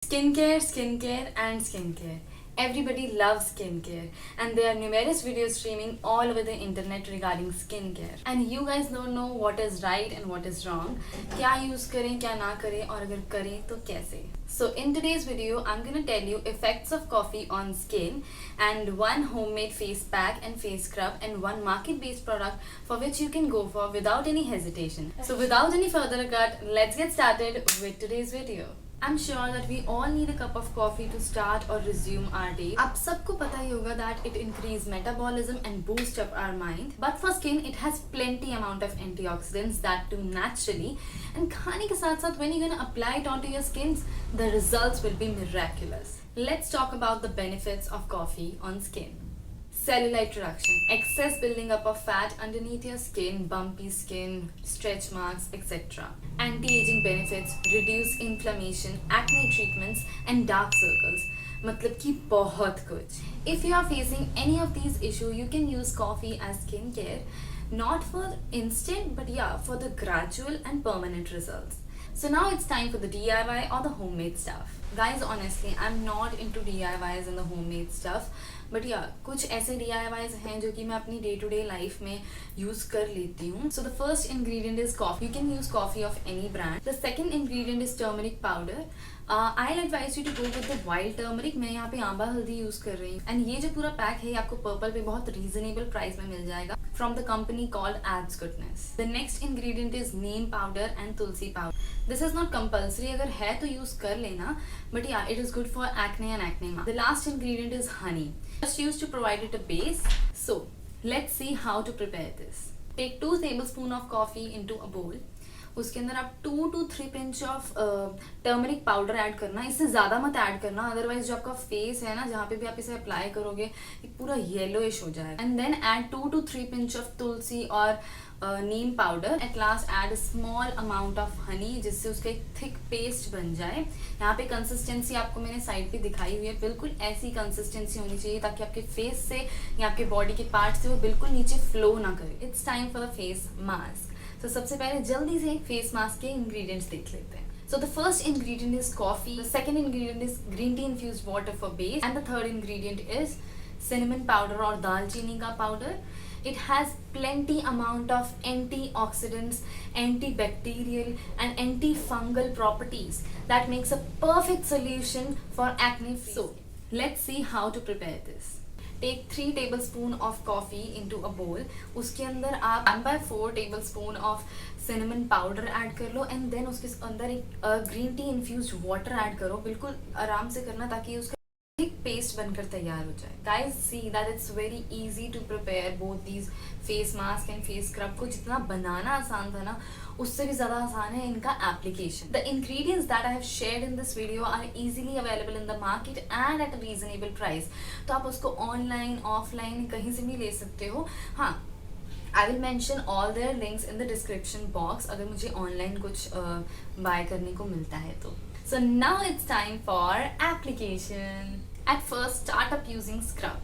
Skincare, and skincare. Everybody loves skincare, and there are numerous videos streaming all over the internet regarding skincare. And you guys don't know what is right and what is wrong. क्या use करें, क्या ना करें, और अगर करें तो कैसे. So in today's video, I'm gonna tell you effects of coffee on skin, and one homemade face pack and face scrub, and one market-based product for which you can go for without any hesitation. So without any further ado, let's get started with today's video. I'm sure that we all need a cup of coffee to start or resume our day. आप सबको पता ही होगा that it increase metabolism and boost up our mind. But for skin, it has plenty amount of antioxidants that do naturally. And खाने के साथ साथ when you're gonna apply it onto your skin, the results will be miraculous. Let's talk about the benefits of coffee on skin. Cellulite reduction, excess building up of fat underneath your skin, bumpy skin, stretch marks, etc. Anti-aging benefits, reduce inflammation, acne treatments, and dark circles. मतलब कि बहुत कुछ. If you are facing any of these issues, you can use coffee as skincare, not for instant, but yeah, for the gradual and permanent results. So now it's time for the DIY or the homemade stuff. Guys, honestly, I'm not into DIYs and the homemade stuff. But या कुछ ऐसे DIYs हैं जो कि मैं अपनी day to day life में use कर लेती हूँ. So the first ingredient is coffee. You can use coffee of any brand. The second ingredient is turmeric powder. I advise you to go with the wild turmeric. मैं यहाँ पे आंबा हल्दी use कर रही हूँ. एंड ये जो पूरा पैक है आपको पर्पल पे बहुत रीजनेबल प्राइस में मिल जाएगा from the company called adds goodness. The next ingredient is neem powder and tulsi powder. This is not compulsory, अगर है तो यूज कर लेना, बट या it is good for acne and eczema. The last ingredient is honey, just used to provide it a base. So let's see how to prepare this. Take 2 tablespoons of coffee into a bowl. उसके अंदर आप 2 to 3 pinch of turmeric powder add करना. इससे ज़्यादा मत add करना, otherwise जो आपका फेस है ना, जहाँ पे भी आप इसे अप्लाई करोगे ये पूरा येलोइश हो जाएगा. And then add 2 to 3 pinch of tulsi और neem powder. At last add small amount of honey, जिससे उसका एक थिक पेस्ट बन जाए. यहाँ पे कंसिस्टेंसी आपको मैंने साइड पे दिखाई हुई है, बिल्कुल ऐसी कंसिस्टेंसी होनी चाहिए ताकि आपके फेस से या आपके बॉडी के पार्ट से वो बिल्कुल नीचे फ्लो ना करे. It's time for the face mask. तो सबसे पहले जल्दी से फेस मास्क के इंग्रेडिएंट्स देख लेते हैं. So the first ingredient is coffee, the second ingredient is green tea infused water for base, and the third ingredient is cinnamon powder or dalchini ka powder. It has plenty amount of antioxidants, antibacterial and antifungal properties that makes a perfect solution for acne. So let's see how to prepare this. Take 3 tablespoon of coffee into a bowl. उसके अंदर आप 1/4 tablespoon of cinnamon powder add कर लो, and then उसके अंदर एक green tea infused water add करो. बिल्कुल आराम से करना ताकि उसका थिक पेस्ट बनकर तैयार हो जाए. Guys see that it's very easy to prepare both these face mask and face scrub. को जितना बनाना आसान था ना, उससे भी ज़्यादा आसान है इनका application. The ingredients that I have shared in this video are easily available in the market and at a reasonable price. तो आप उसको ऑनलाइन ऑफलाइन कहीं से भी ले सकते हो. हाँ, I will mention all their links in the description box अगर मुझे ऑनलाइन कुछ बाय करने को मिलता है तो. So now it's time for application. At first, start up using scrub.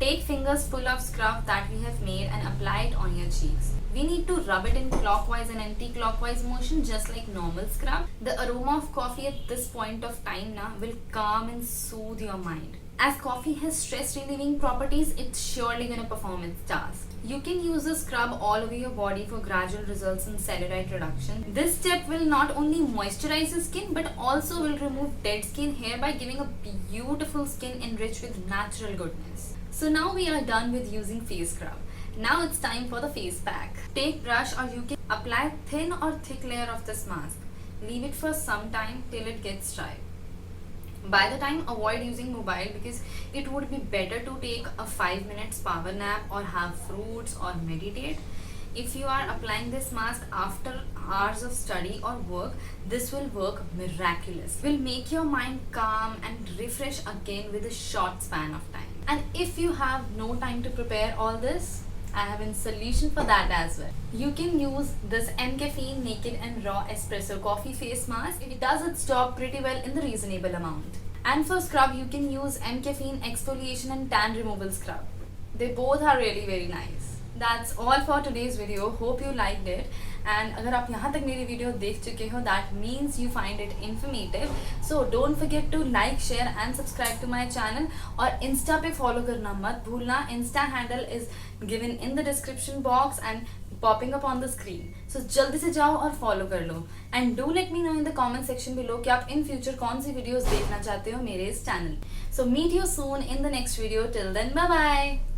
Take fingers full of scrub that we have made and apply it on your cheeks. We need to rub it in clockwise and anti-clockwise motion just like normal scrub. The aroma of coffee at this point of time now will calm and soothe your mind. As coffee has stress relieving properties, it's surely going to perform its task. You can use the scrub all over your body for gradual results in cellulite reduction. This step will not only moisturize your skin but also will remove dead skin hair by giving a beautiful skin enriched with natural goodness. So now we are done with using face scrub. Now it's time for the face pack. Take brush or you can apply thin or thick layer of this mask. Leave it for some time till it gets dry. By the time, avoid using mobile because it would be better to take a 5 minutes power nap or have fruits or meditate. If you are applying this mask after hours of study or work, this will work miraculous. Will make your mind calm and refresh again with a short span of time. And if you have no time to prepare all this, I have a solution for that as well. You can use this MCaffeine Naked and Raw Espresso Coffee Face Mask. It does its job pretty well in the reasonable amount. And for scrub, you can use MCaffeine Exfoliation and Tan Removal Scrub. They both are really very nice. That's all for today's video. Hope you liked it. And अगर आप यहाँ तक मेरी video देख चुके हो, that means you find it informative. So don't forget to like, share and subscribe to my channel. और Insta पे follow करना मत भूलना. Insta handle is given in the description box and popping up on the screen. So जल्दी से जाओ और follow कर लो. And do let me know in the comment section below कि आप in future कौन सी videos देखना चाहते हो मेरे इस channel. So meet you soon in the next video. Till then, bye bye.